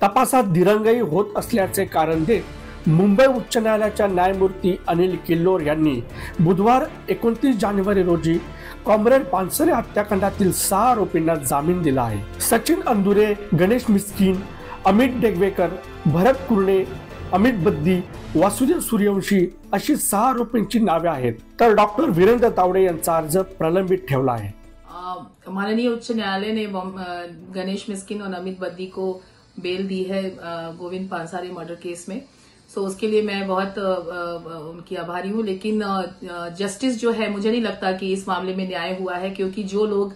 तपासात दिरंगाई होत असल्याचे कारण देत मुंबई उच्च न्यायालयाच्या न्यायमूर्ती अनिल किल्लोर यांनी बुधवार 29 जानेवारी रोजी कॉम्रेड पानसरे हत्याकांडातील 6 आरोपींना जामीन दिला आहे। सचिन अंदुरे, गणेश मिस्किन, अमित डेगवेकर, भरत कुरणे, अमित बद्दी, वासुदेव सूर्यवंशी अशी 6 आरोपींची नावे आहेत, तर डॉक्टर वीरेंद्र तावडे यांचा अर्ज प्रलंबित ठेवला है। माननीय उच्च न्यायालय ने गणेश मिस्किन और अमित बद्दी को बेल दी है गोविंद पानसारे मर्डर केस में। सो उसके लिए मैं बहुत उनकी आभारी हूँ। लेकिन जस्टिस जो है, मुझे नहीं लगता कि इस मामले में न्याय हुआ है, क्योंकि जो लोग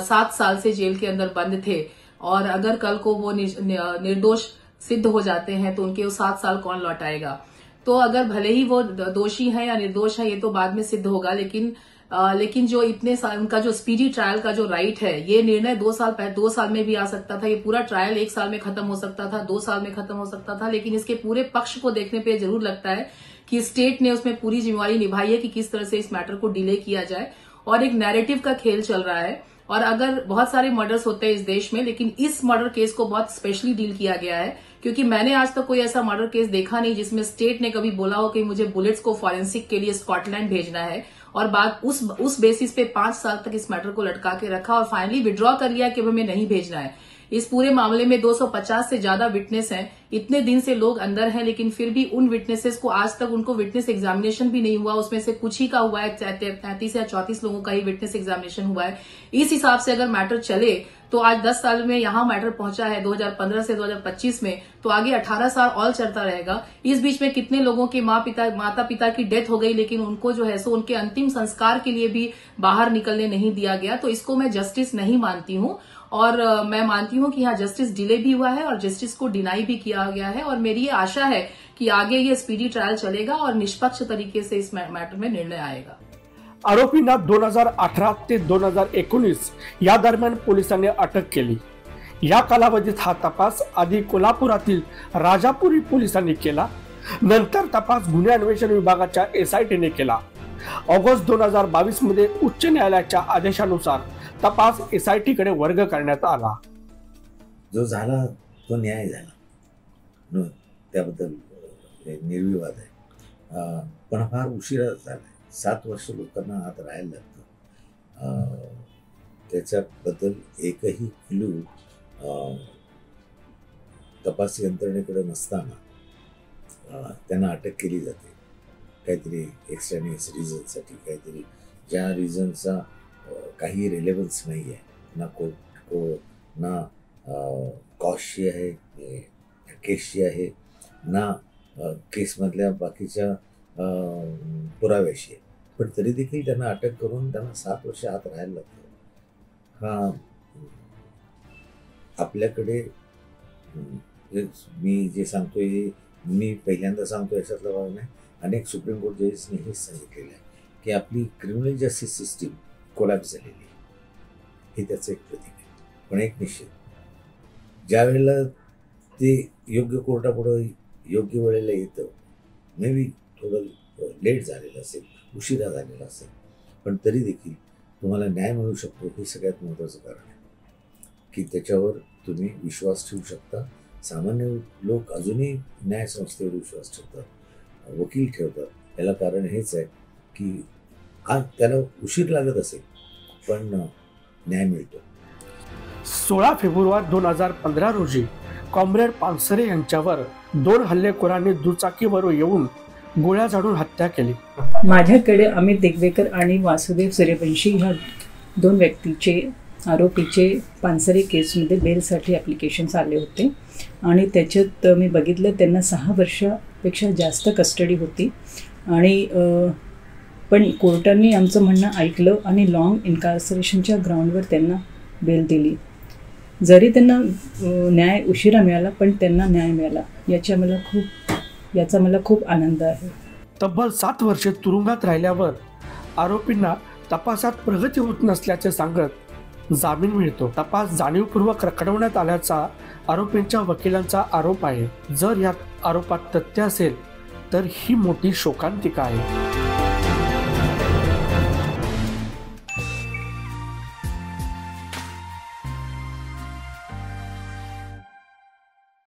7 साल से जेल के अंदर बंद थे और अगर कल को वो निर्दोष सिद्ध हो जाते हैं तो उनके वो 7 साल कौन लौटाएगा। तो अगर भले ही वो दोषी है या निर्दोष है ये तो बाद में सिद्ध होगा, लेकिन जो इतने साल उनका जो स्पीडी ट्रायल का जो राइट है, ये निर्णय 2 साल में भी आ सकता था। ये पूरा ट्रायल 1 साल में खत्म हो सकता था, 2 साल में खत्म हो सकता था। लेकिन इसके पूरे पक्ष को देखने पे जरूर लगता है कि स्टेट ने उसमें पूरी जिम्मेवारी निभाई है कि किस तरह से इस मैटर को डिले किया जाए, और एक नैरेटिव का खेल चल रहा है। और अगर बहुत सारे मर्डर्स होते हैं इस देश में, लेकिन इस मर्डर केस को बहुत स्पेशली डील किया गया है, क्योंकि मैंने आज तक कोई ऐसा मर्डर केस देखा नहीं जिसमें स्टेट ने कभी बोला हो कि मुझे बुलेट्स को फॉरेंसिक के लिए स्कॉटलैंड भेजना है, और बात उस बेसिस पे 5 साल तक इस मैटर को लटका के रखा और फाइनली विड्रॉ कर लिया कि हमें नहीं भेजना है। इस पूरे मामले में 250 से ज्यादा विटनेस हैं, इतने दिन से लोग अंदर हैं, लेकिन फिर भी उन विटनेसेस को आज तक उनको विटनेस एग्जामिनेशन भी नहीं हुआ। उसमें से कुछ ही का हुआ है, 33 या 34 लोगों का ही विटनेस एग्जामिनेशन हुआ है। इस हिसाब से अगर मैटर चले तो आज 10 साल में यहां मैटर पहुंचा है 2015 से 2025 में, तो आगे 18 साल और चलता रहेगा। इस बीच में कितने लोगों के माता पिता की डेथ हो गई, लेकिन उनको जो है सो उनके अंतिम संस्कार के लिए भी बाहर निकलने नहीं दिया गया। तो इसको मैं जस्टिस नहीं मानती हूं, और मैं मानती हूं कि यहाँ जस्टिस डिले भी हुआ है और जस्टिस को डिनाई भी किया गया है। और मेरी ये आशा है कि आगे ये स्पीडी ट्रायल चलेगा और निष्पक्ष तरीके से इस मैटर में निर्णय आएगा। आरोपींना 2018 ते 2019 या दरम्यान पोलिसांनी अटक केली। या कालावधीत हा तपास आधी कोल्हापुरातील राजापुरी पोलिसांनी केला, नंतर तपास गुन्हे अन्वेषण विभागाच्या SITने केला। ऑगस्ट 2022 मध्ये उच्च न्यायालयाच्या आदेशानुसार तपास SIT कडे वर्ग करण्यात आला। जो झाला तो न्याय झाला, त्याबद्दल निर्विवाद आहे, पण फार उशिरा झाला। 7 वर्ष लोकांना आत राहायला लागतं, त्याच्याबद्दल एकही क्लू तपास यंत्रणेकडे नसताना त्यांना अटक केली जाते, काहीतरी एक्स्ट्रानियस रिझनसाठी, काहीतरी ज्या रिझनचा काही रिलेव्हन्स नाही आहे, ना कोर्ट ना कॉजची आहे, केसची आहे, ना केसमधल्या बाकीच्या पुराव्याशी आहे, पण तरी देखील त्यांना अटक करून त्यांना 7 वर्ष आत राहायला लागतं। हा आपल्याकडे मी जे सांगतोय मी पहिल्यांदा सांगतो याच्यातला भाग नाही, अनेक सुप्रीम कोर्ट जजेसनी हेच सांगितलेलं आहे की आपली क्रिमिनल जस्टिस सिस्टीम कोलॅप्स झालेली आहे, हे त्याचं एक प्रतीक आहे। पण एक निश्चित, ज्या वेळेला ते योग्य कोर्टापुढं योग्य वेळेला येतं, मे बी थोडं लेट झालेलं असेल, उशिरा झालेला असेल, पण तरी देखील तुम्हाला न्याय मिळू शकतो, हे सगळ्यात महत्त्वाचं कारण आहे की त्याच्यावर तुम्ही विश्वास ठेवू शकता। सामान्य लोक अजूनही न्यायसंस्थेवर विश्वास ठेवतात, वकील ठेवतात। याला कारण हेच आहे की आज त्याला उशीर लागत असेल पण न्याय मिळतो। 16 फेब्रुवारी 2015 रोजी कॉम्रेड पानसरे यांच्यावर 2 हल्लेखोरांनी दुचाकीवर येऊन गोळ्या झाडून हत्या केली। माझ्याकडे अमित देगवेकर आणि वासुदेव सूर्यवंशी ह्या 2 व्यक्तीचे आरोपीचे पानसरे केसमध्ये बेलसाठी ॲप्लिकेशन्स आले होते, आणि त्याच्यात मी बघितलं त्यांना 6 वर्षापेक्षा जास्त कस्टडी होती, आणि पण कोर्टाने आमचं म्हणणं ऐकलं आणि लॉंग इन्कार्सरेशनच्या ग्राउंडवर त्यांना बेल दिली। जरी त्यांना न्याय उशिरा मिळाला पण त्यांना न्याय मिळाला, याचा मला खूप आनंद आहे। तब्बल 7 वर्षे तुरुंगात राहिल्यावर आरोपींना तपासात प्रगती होत नसल्याचे सांगत जामीन मिळतो। तपास जाणीवपूर्वक रखडवण्यात आल्याचा आरोपींच्या वकिलांचा आरोप आहे। जर या आरोपात तथ्य असेल तर ही मोठी शोकांतिका आहे।